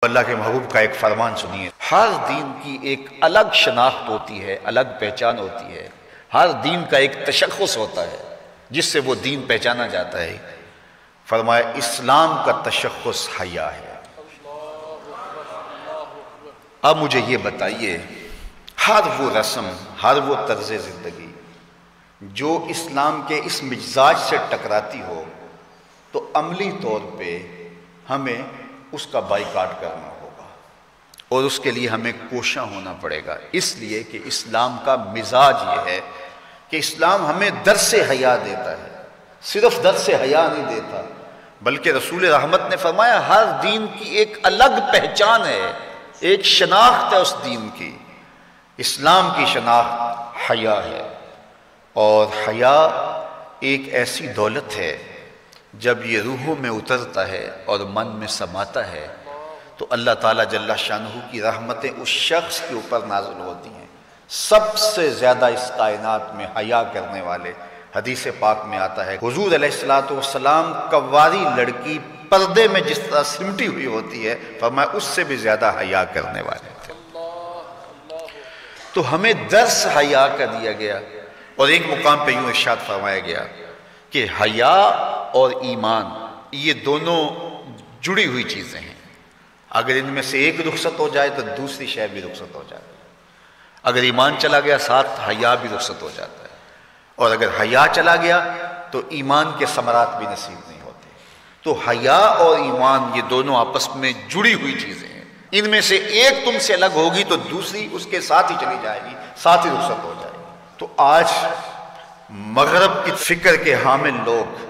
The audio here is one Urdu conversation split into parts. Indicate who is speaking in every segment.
Speaker 1: اللہ کے محبوب کا ایک فرمان سنیے، ہر دین کی ایک الگ شناخت ہوتی ہے، الگ پہچان ہوتی ہے، ہر دین کا ایک تشخص ہوتا ہے جس سے وہ دین پہچانا جاتا ہے۔ فرمایا اسلام کا تشخص حیا ہے۔ اب مجھے یہ بتائیے، ہر وہ رسم، ہر وہ طرز زندگی جو اسلام کے اس مزاج سے ٹکراتی ہو تو عملی طور پہ ہمیں اس کا بائیکاٹ کرنا ہوگا اور اس کے لیے ہمیں کوشاں ہونا پڑے گا، اس لیے کہ اسلام کا مزاج یہ ہے کہ اسلام ہمیں درس حیا دیتا ہے، صرف درس حیا نہیں دیتا بلکہ رسول رحمت نے فرمایا ہر دین کی ایک الگ پہچان ہے، ایک شناخت ہے اس دین کی۔ اسلام کی شناخت حیا ہے، اور حیا ایک ایسی دولت ہے جب یہ روحوں میں اترتا ہے اور من میں سماتا ہے تو اللہ تعالیٰ جل شانہ کی رحمتیں اس شخص کے اوپر نازل ہوتی ہیں۔ سب سے زیادہ اس کائنات میں حیا کرنے والے، حدیث پاک میں آتا ہے حضور علیہ السلام کواری لڑکی پردے میں جس طرح سمٹی ہوئی ہوتی ہے، فرمایا اس سے بھی زیادہ حیا کرنے والے تھے۔ تو ہمیں درس حیا کا دیا گیا، اور ایک مقام پہ یوں ارشاد فرمایا گیا کہ حیا اور ایمان یہ دونوں جڑی ہوئی چیزیں ہیں، اگر ان میں سے ایک رخصت ہو جائے تو دوسری شے بھی رخصت ہو جاتی ہے، اگر ایمان چلا گیا ساتھ حیا بھی رخصت ہو جاتا ہے، اور اگر حیا چلا گیا تو ایمان کے ثمرات بھی نصیب نہیں ہوتے۔ تو حیا اور ایمان یہ دونوں آپس میں جڑی ہوئی چیزیں ہیں، ان میں سے ایک تم سے الگ ہوگی تو دوسری اس کے ساتھ ہی چلی جائے گی، ساتھ ہی رخصت ہو جائے گی۔ تو آج مغرب کی فکر کے حامل لوگ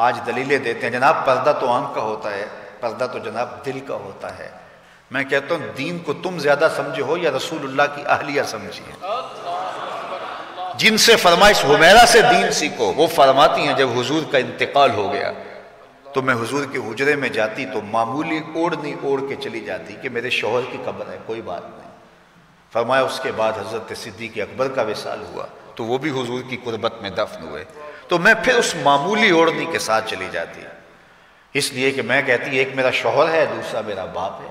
Speaker 1: آج دلیلیں دیتے ہیں جناب پردہ تو آنکھ کا ہوتا ہے، پردہ تو جناب دل کا ہوتا ہے۔ میں کہتا ہوں دین کو تم زیادہ سمجھے ہو یا رسول اللہ کی اہلیہ سمجھیے، جن سے فرمائش حمیرہ سے دین سیکھو، وہ فرماتی ہیں جب حضور کا انتقال ہو گیا تو میں حضور کے حجرے میں جاتی تو معمولی اوڑھنی اوڑھ کے چلی جاتی کہ میرے شوہر کی قبر ہے، کوئی بات نہیں۔ فرمایا اس کے بعد حضرت صدیق اکبر کا وصال ہوا تو وہ بھی حضور کی قربت میں دفن ہوئے، تو میں پھر اس معمولی اوڑھنی کے ساتھ چلی جاتی، اس لیے کہ میں کہتی ایک میرا شوہر ہے دوسرا میرا باپ ہے،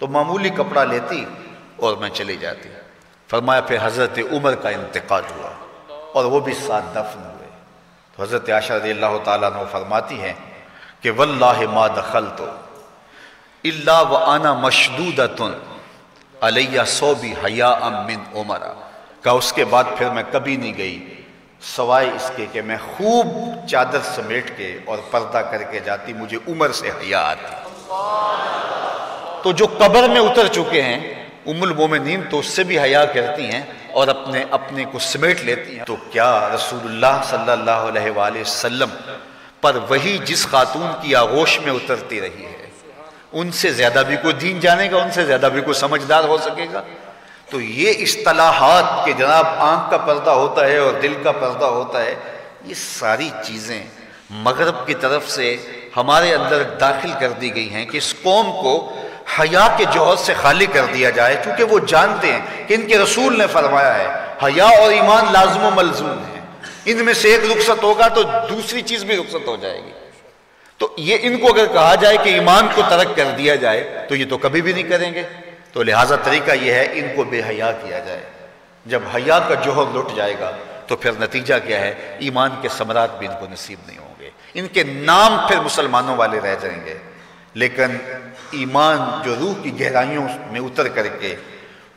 Speaker 1: تو معمولی کپڑا لیتی اور میں چلی جاتی۔ فرمایا پھر حضرت عمر کا انتقال ہوا اور وہ بھی ساتھ دفن ہوئے، تو حضرت عائشہ رضی اللہ تعالیٰ عنہ فرماتی ہیں کہ واللہ ما دخلت الا وانا مشدودۃ علیہ صوبی حیاء من عمر، کہ اس کے بعد پھر میں کبھی نہیں گئی سوائے اس کے کہ میں خوب چادر سمیٹ کے اور پردہ کر کے جاتی، مجھے عمر سے حیا آتی۔ تو جو قبر میں اتر چکے ہیں ام المومنین تو اس سے بھی حیا کرتی ہیں اور اپنے کو سمیٹ لیتی ہیں، تو کیا رسول اللہ صلی اللہ علیہ وآلہ وسلم پر وہی جس خاتون کی آغوش میں اترتی رہی ہے ان سے زیادہ بھی کوئی دین جانے گا، ان سے زیادہ بھی کوئی سمجھدار ہو سکے گا؟ تو یہ اصطلاحات کہ جناب آنکھ کا پردہ ہوتا ہے اور دل کا پردہ ہوتا ہے، یہ ساری چیزیں مغرب کی طرف سے ہمارے اندر داخل کر دی گئی ہیں کہ اس قوم کو حیا کے جوہر سے خالی کر دیا جائے، کیونکہ وہ جانتے ہیں کہ ان کے رسول نے فرمایا ہے حیا اور ایمان لازم و ملزوم ہیں، ان میں سے ایک رخصت ہوگا تو دوسری چیز بھی رخصت ہو جائے گی۔ تو یہ ان کو اگر کہا جائے کہ ایمان کو ترک کر دیا جائے تو یہ تو کبھی بھی نہیں کریں گے، تو لہٰذا طریقہ یہ ہے ان کو بے حیا کیا جائے۔ جب حیا کا جوہر لٹ جائے گا تو پھر نتیجہ کیا ہے؟ ایمان کے ثمرات بھی ان کو نصیب نہیں ہوں گے، ان کے نام پھر مسلمانوں والے رہ جائیں گے، لیکن ایمان جو روح کی گہرائیوں میں اتر کر کے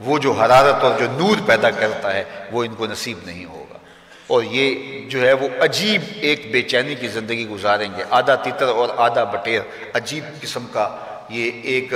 Speaker 1: وہ جو حرارت اور جو نور پیدا کرتا ہے وہ ان کو نصیب نہیں ہوگا، اور یہ جو ہے وہ عجیب ایک بے چینی کی زندگی گزاریں گے، آدھا تیتر اور آدھا بٹیر، عجیب قسم کا یہ ایک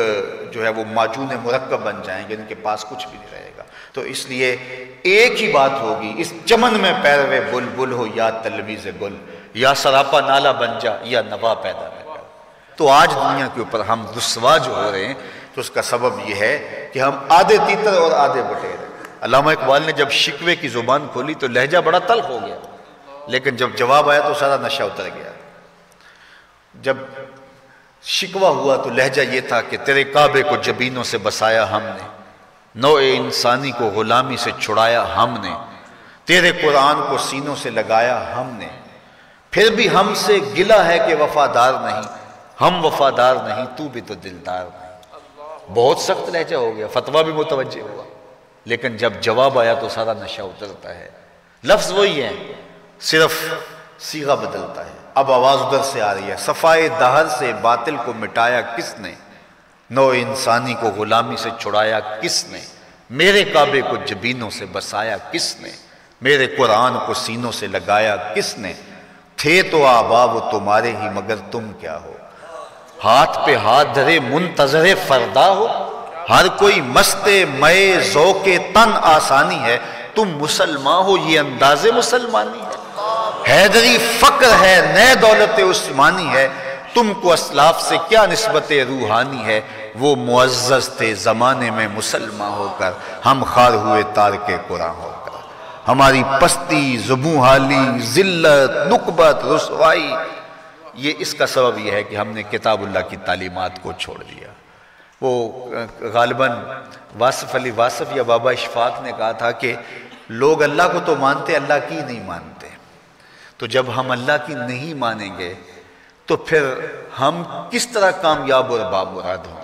Speaker 1: جو ہے وہ معجون مرکب بن جائیں گے، ان کے پاس کچھ بھی نہیں رہے گا۔ تو اس لیے ایک ہی بات ہوگی، اس چمن میں پیروے بلبل ہو یا تلمیذ گل، یا سراپا نالا بن جا یا نوا پیدا نہ کر۔ تو آج دنیا کے اوپر ہم رسوا جو ہو رہے ہیں تو اس کا سبب یہ ہے کہ ہم آدھے تیتر اور آدھے بٹیر ہیں۔ علامہ اقبال نے جب شکوے کی زبان کھولی تو لہجہ بڑا تلخ ہو گیا، لیکن جب جواب آیا تو سارا نشہ اتر گیا۔ جب شکوہ ہوا تو لہجہ یہ تھا کہ تیرے کعبے کو جبینوں سے بسایا ہم نے، نوع انسانی کو غلامی سے چھڑایا ہم نے، تیرے قرآن کو سینوں سے لگایا ہم نے، پھر بھی ہم سے گلہ ہے کہ وفادار نہیں، ہم وفادار نہیں تو بھی تو دلدار نہیں۔ بہت سخت لہجہ ہو گیا، فتویٰ بھی متوجہ ہوا، لیکن جب جواب آیا تو سارا نشہ اترتا ہے۔ لفظ وہی ہے، صرف صیغہ بدلتا ہے۔ اب آواز ادھر سے آ رہی ہے، صفائے دہر سے باطل کو مٹایا کس نے، نو انسانی کو غلامی سے چھڑایا کس نے، میرے کعبے کو جبینوں سے بسایا کس نے، میرے قرآن کو سینوں سے لگایا کس نے، تھے تو آباب و تمہارے ہی مگر تم کیا ہو، ہاتھ پہ ہاتھ دھرے منتظر فردا ہو، ہر کوئی مست مئے ذوق تن آسانی ہے، تم مسلمان ہو یہ انداز مسلمانی ہے، حیدری فقر ہے نئے دولت عثمانی ہے، تم کو اسلاف سے کیا نسبت روحانی ہے، وہ معزز تھے زمانے میں مسلمان ہو کر، ہم خار ہوئے تارک قرآن ہو کر، ہماری پستی زبوں حالی ذلت نکبت رسوائی، یہ اس کا سبب یہ ہے کہ ہم نے کتاب اللہ کی تعلیمات کو چھوڑ دیا۔ وہ غالباً واصف علی واصف یا بابا اشفاق نے کہا تھا کہ لوگ اللہ کو تو مانتے اللہ کی نہیں مانتے، تو جب ہم اللہ کی نہیں مانیں گے تو پھر ہم کس طرح کامیاب اور بامراد ہوں